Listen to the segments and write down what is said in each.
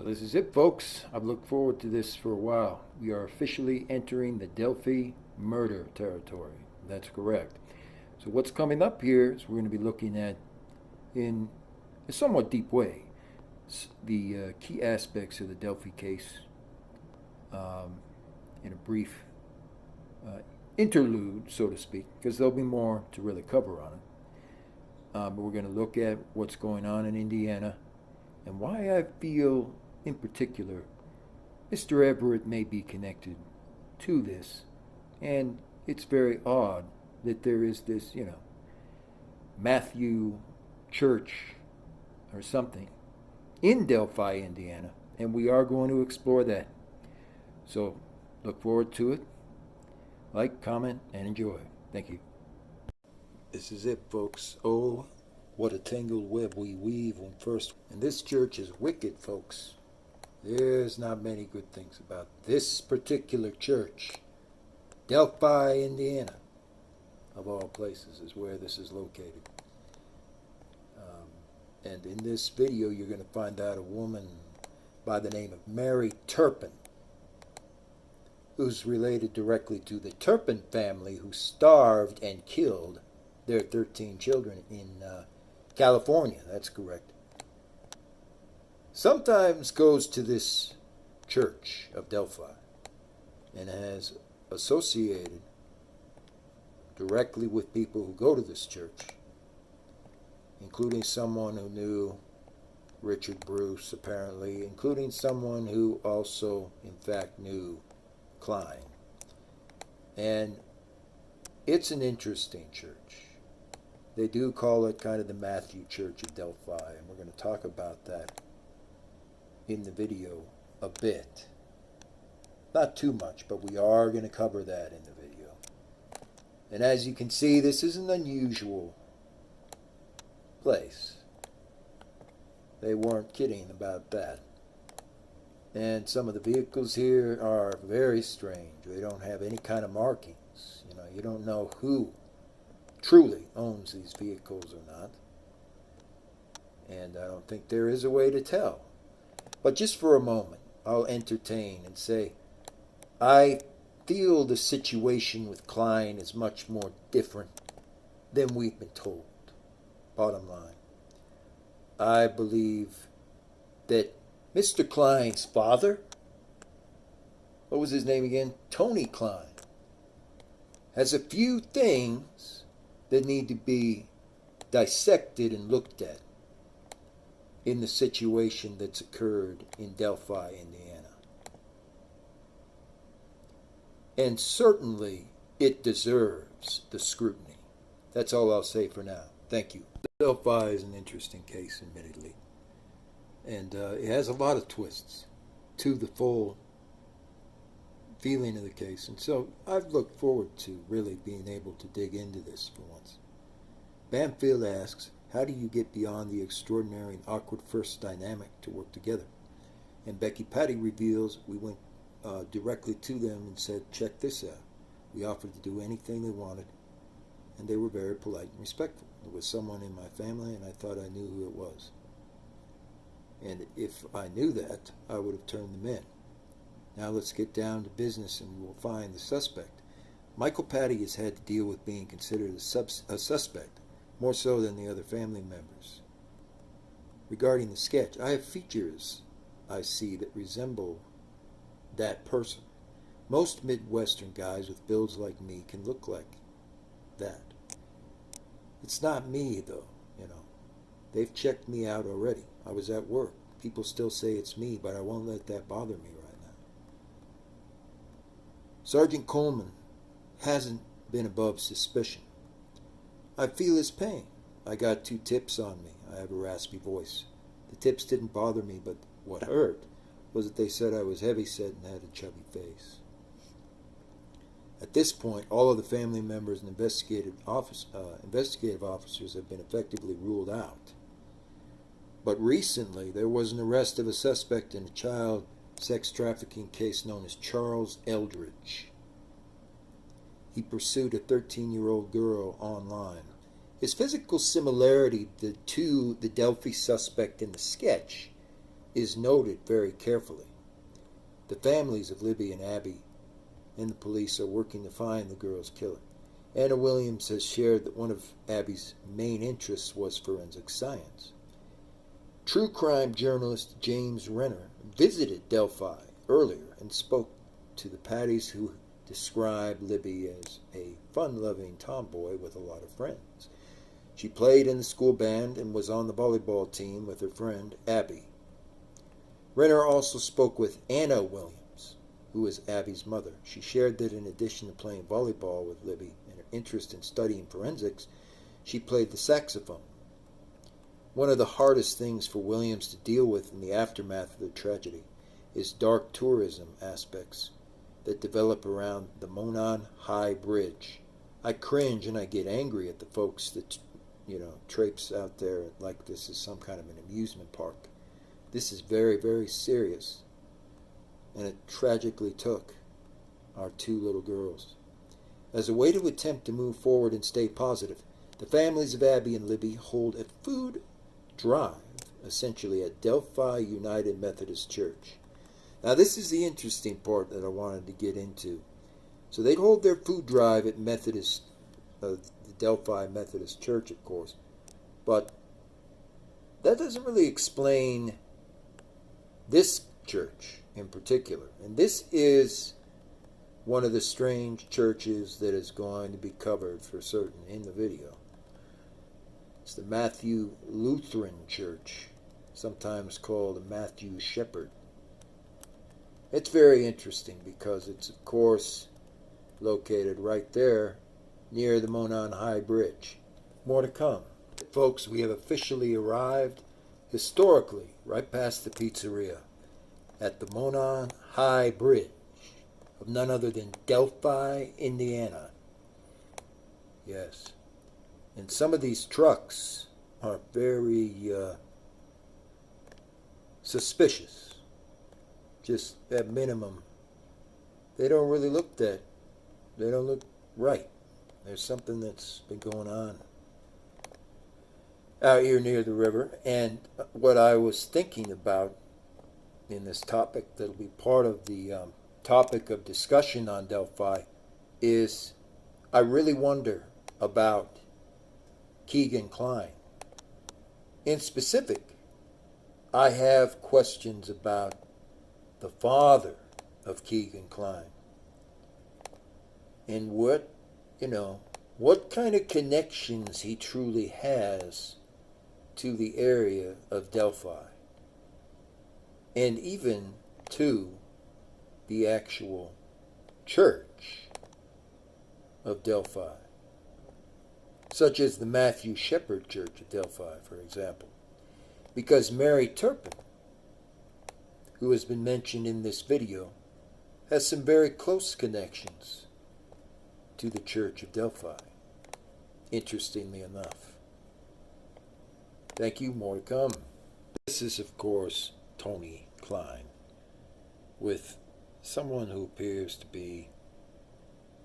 So this is it, folks. I've looked forward to this for a while. We are officially entering the Delphi Murder territory. That's correct. So what's coming up here is we're going to be looking at, in a somewhat deep way, the key aspects of the Delphi case um, in a brief interlude, so to speak, because there'll be more to really cover on it. But we're going to look at what's going on in Indiana and why I feel, in particular, Mr. Everett may be connected to this. And it's very odd that there is this, Matthew Church or something in Delphi, Indiana, and we are going to explore that. So look forward to it. Like, comment, and enjoy. Thank you. This is it, folks. Oh, what a tangled web we weave when first. And this church is wicked, folks. There's not many good things about this particular church. Delphi, Indiana, of all places, is where this is located. And in this video, you're going to find out a woman by the name of Mary Turpin, who's related directly to the Turpin family, who starved and killed their 13 children in California. That's correct. Sometimes goes to this church of Delphi and has associated directly with people who go to this church, including someone who knew Richard Bruce, apparently, including someone who also, in fact, knew Klein. And it's an interesting church. They do call it kind of the Matthew Church of Delphi, and we're going to talk about that in the video a bit. Not too much, but we are going to cover that in the video. And as you can see, this is an unusual place. They weren't kidding about that. And some of the vehicles here are very strange. They don't have any kind of markings. You don't know who truly owns these vehicles or not. And I don't think there is a way to tell. But just for a moment, I'll entertain and say, I feel the situation with Klein is much more different than we've been told. Bottom line, I believe that Mr. Klein's father, what was his name again? Tony Klein, has a few things that need to be dissected and looked at in the situation that's occurred in Delphi, Indiana. And certainly it deserves the scrutiny. That's all I'll say for now. Thank you. Delphi is an interesting case, admittedly. And it has a lot of twists to the full feeling of the case. And so I've looked forward to really being able to dig into this for once. Bamfield asks, how do you get beyond the extraordinary and awkward first dynamic to work together? And Becky Patty reveals we went directly to them and said, check this out. We offered to do anything they wanted, and they were very polite and respectful. It was someone in my family, and I thought I knew who it was. And if I knew that, I would have turned them in. Now let's get down to business, and we will find the suspect. Michael Patty has had to deal with being considered a suspect, more so than the other family members. Regarding the sketch, I have features I see that resemble that person. Most Midwestern guys with builds like me can look like that. It's not me, though, They've checked me out already. I was at work. People still say it's me, but I won't let that bother me right now. Sergeant Coleman hasn't been above suspicion. I feel his pain. I got 2 tips on me. I have a raspy voice. The tips didn't bother me, but what hurt was that they said I was heavy-set and had a chubby face. At this point, all of the family members and investigative officers have been effectively ruled out. But recently, there was an arrest of a suspect in a child sex trafficking case known as Charles Eldridge. He pursued a 13-year-old girl online. His physical similarity to the Delphi suspect in the sketch is noted very carefully. The families of Libby and Abby and the police are working to find the girl's killer. Anna Williams has shared that one of Abby's main interests was forensic science. True crime journalist James Renner visited Delphi earlier and spoke to the Patties, who described Libby as a fun-loving tomboy with a lot of friends. She played in the school band and was on the volleyball team with her friend Abby. Renner also spoke with Anna Williams, who is Abby's mother. She shared that in addition to playing volleyball with Libby and her interest in studying forensics, she played the saxophone. One of the hardest things for Williams to deal with in the aftermath of the tragedy is dark tourism aspects that develop around the Monon High Bridge. I cringe and I get angry at the folks that, traipse out there like this is some kind of an amusement park. This is very, very serious, and it tragically took our two little girls. As a way to attempt to move forward and stay positive, the families of Abby and Libby hold a food drive, essentially at Delphi United Methodist Church. Now, this is the interesting part that I wanted to get into. So they'd hold their food drive at the Delphi Methodist Church, of course. But that doesn't really explain this church in particular. And this is one of the strange churches that is going to be covered for certain in the video. It's the Matthew Lutheran Church, sometimes called the Matthew Shepherd. It's very interesting because it's, of course, located right there near the Monon High Bridge. More to come. Folks, we have officially arrived historically right past the pizzeria at the Monon High Bridge of none other than Delphi, Indiana. Yes. And some of these trucks are very suspicious. Just at minimum, they don't really look they don't look right. There's something that's been going on out here near the river. And what I was thinking about in this topic that'll be part of the topic of discussion on Delphi is I really wonder about Kegan Klein. In specific, I have questions about the father of Kegan Klein and what kind of connections he truly has to the area of Delphi and even to the actual church of Delphi, such as the Matthew Shepherd Church of Delphi, for example. Because Mary Turpin, who has been mentioned in this video, has some very close connections to the Church of Delphi, interestingly enough. Thank you, more to come. This is, of course, Tony Klein, with someone who appears to be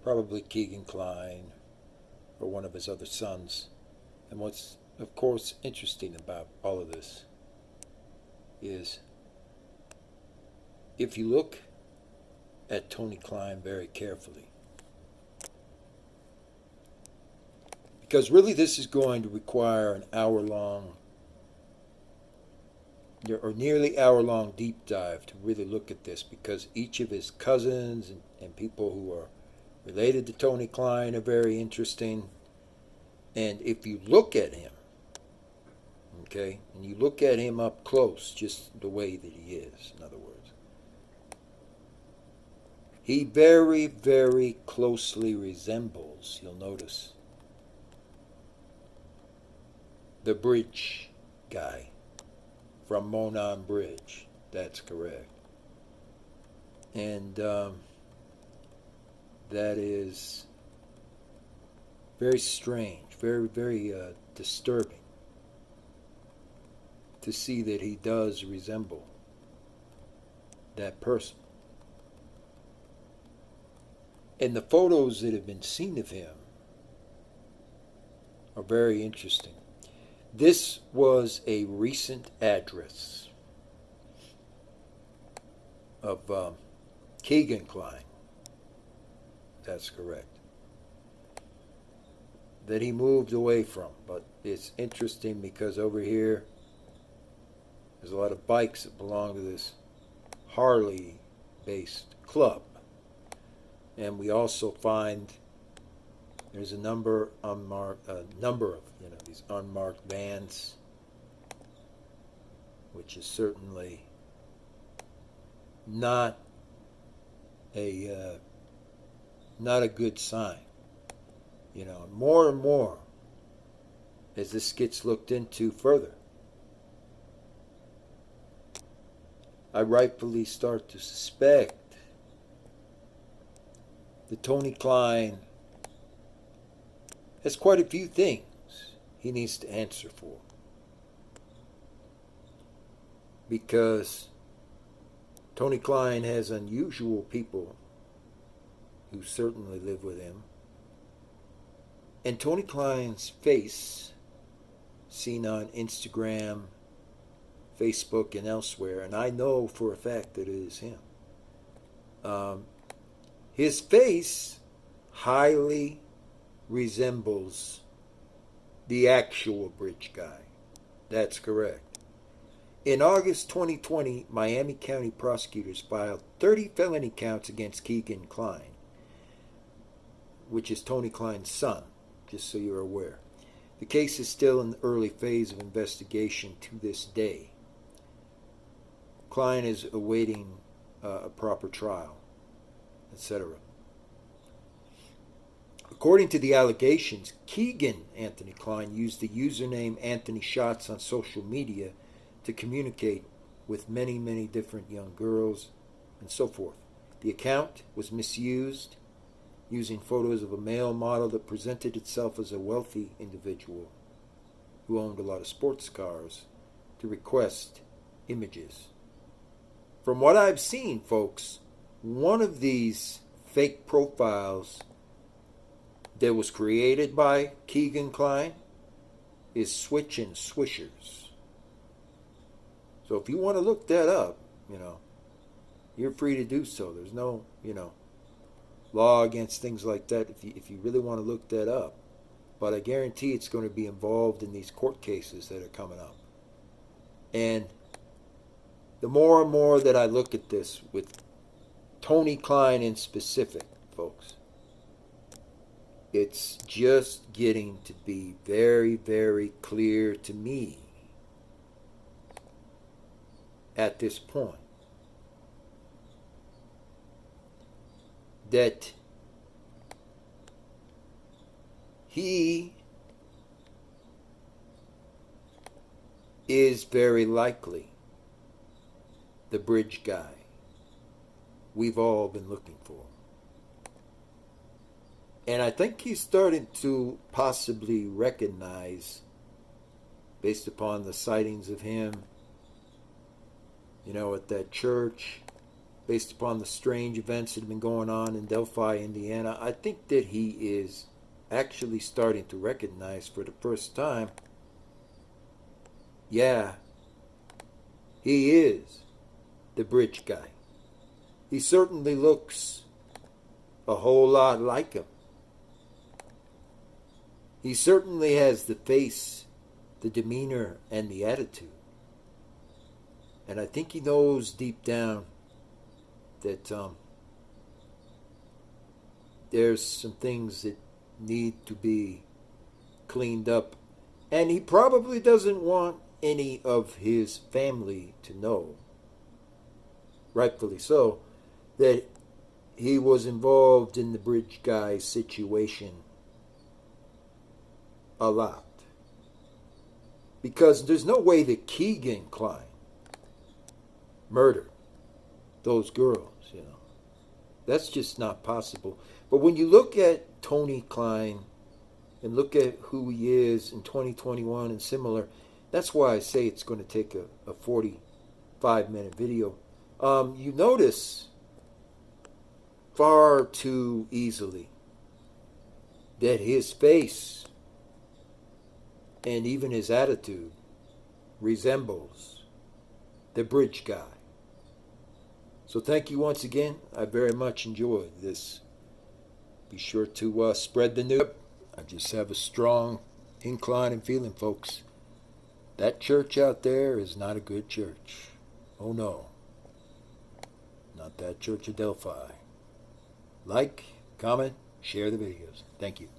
probably Kegan Klein or one of his other sons. And what's, of course, interesting about all of this is if you look at Tony Klein very carefully, because really this is going to require an hour-long or nearly hour-long deep dive to really look at this, because each of his cousins and people who are related to Tony Klein are very interesting. And if you look at him, okay, and you look at him up close, just the way that he is, in other words, he very, very closely resembles, you'll notice, the bridge guy from Monon Bridge. That's correct. And that is very strange, very, very disturbing to see that he does resemble that person. And the photos that have been seen of him are very interesting. This was a recent address of Kegan Klein. That's correct. That he moved away from. But it's interesting because over here there's a lot of bikes that belong to this Harley-based club. And we also find there's a number of these unmarked vans, which is certainly not a good sign. More and more as this gets looked into further, I rightfully start to suspect that Tony Klein has quite a few things he needs to answer for. Because Tony Klein has unusual people who certainly live with him. And Tony Klein's face, seen on Instagram, Facebook, and elsewhere, and I know for a fact that it is him. His face highly resembles the actual bridge guy. That's correct. In August 2020, Miami County prosecutors filed 30 felony counts against Kegan Klein, which is Tony Klein's son, just so you're aware. The case is still in the early phase of investigation to this day. Klein is awaiting a proper trial, etc. According to the allegations, Kegan Anthony Klein used the username Anthony Shots on social media to communicate with many, many different young girls and so forth. The account was misused, using photos of a male model that presented itself as a wealthy individual who owned a lot of sports cars to request images. From what I've seen, folks, one of these fake profiles that was created by Kegan Klein is Switch and Swishers. So if you want to look that up, you're free to do so. There's no, law against things like that if you really want to look that up. But I guarantee it's going to be involved in these court cases that are coming up. And the more and more that I look at this with Tony Klein in specific, folks, it's just getting to be very, very clear to me at this point that he is very likely the bridge guy we've all been looking for. And I think he's starting to possibly recognize, based upon the sightings of him, at that church, based upon the strange events that have been going on in Delphi, Indiana, I think that he is actually starting to recognize for the first time, yeah, he is the bridge guy. He certainly looks a whole lot like him. He certainly has the face, the demeanor, and the attitude. And I think he knows deep down that there's some things that need to be cleaned up. And he probably doesn't want any of his family to know, rightfully so, that he was involved in the bridge guy situation a lot. Because there's no way that Kegan Klein murdered those girls, That's just not possible. But when you look at Tony Klein and look at who he is in 2021 and similar, that's why I say it's going to take a 45-minute video. You notice far too easily that his face and even his attitude resembles the bridge guy. So thank you once again. I very much enjoyed this. Be sure to spread the news. I just have a strong incline and feeling, folks. That church out there is not a good church. Oh no. Not that Church of Delphi. Like, comment, share the videos. Thank you.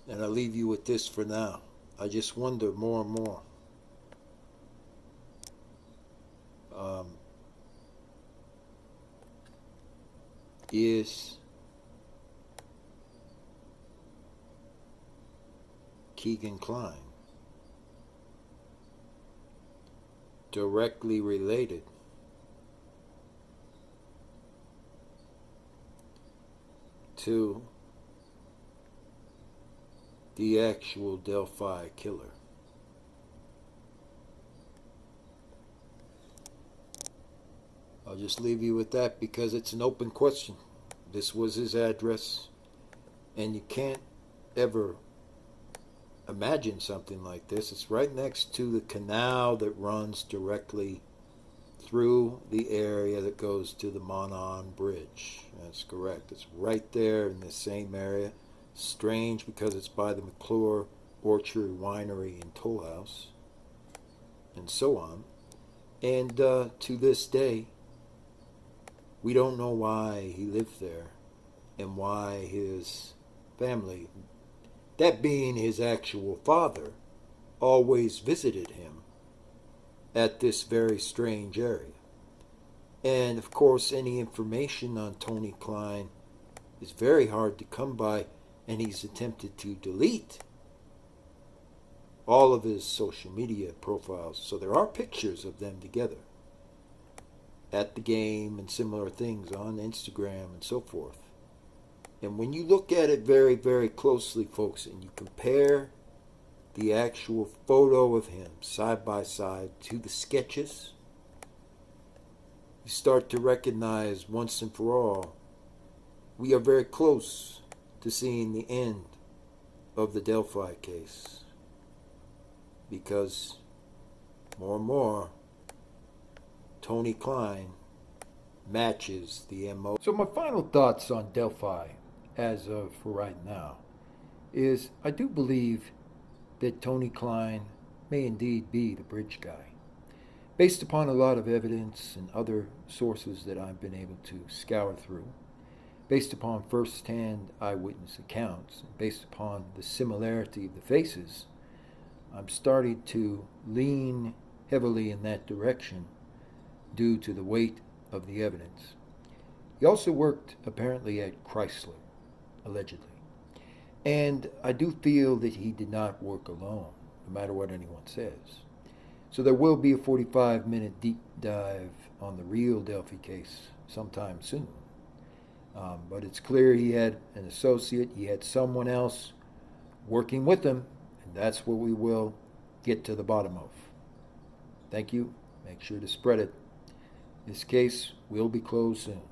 And I'll leave you with this for now. I just wonder more and more. Is Kegan Klein directly related to the actual Delphi killer? I'll just leave you with that because it's an open question. This was his address, and you can't ever imagine something like this. It's right next to the canal that runs directly through the area that goes to the Monon Bridge. That's correct. It's right there in the same area. Strange because it's by the McClure Orchard Winery and Toll House, and so on. And to this day, we don't know why he lived there and why his family, that being his actual father, always visited him at this very strange area. And of course, any information on Tony Klein is very hard to come by, and he's attempted to delete all of his social media profiles. So there are pictures of them together at the game and similar things on Instagram and so forth. And when you look at it very, very closely, folks, and you compare the actual photo of him side by side to the sketches, you start to recognize once and for all, we are very close to seeing the end of the Delphi case. Because more and more, Tony Klein matches the MO. So my final thoughts on Delphi, as of for right now, is I do believe that Tony Klein may indeed be the bridge guy. Based upon a lot of evidence and other sources that I've been able to scour through, based upon first-hand eyewitness accounts, and based upon the similarity of the faces, I'm starting to lean heavily in that direction due to the weight of the evidence. He also worked apparently at Chrysler, allegedly. And I do feel that he did not work alone, no matter what anyone says. So there will be a 45-minute deep dive on the real Delphi case sometime soon. But it's clear he had an associate, he had someone else working with him, and that's what we will get to the bottom of. Thank you. Make sure to spread it. This case will be closed soon.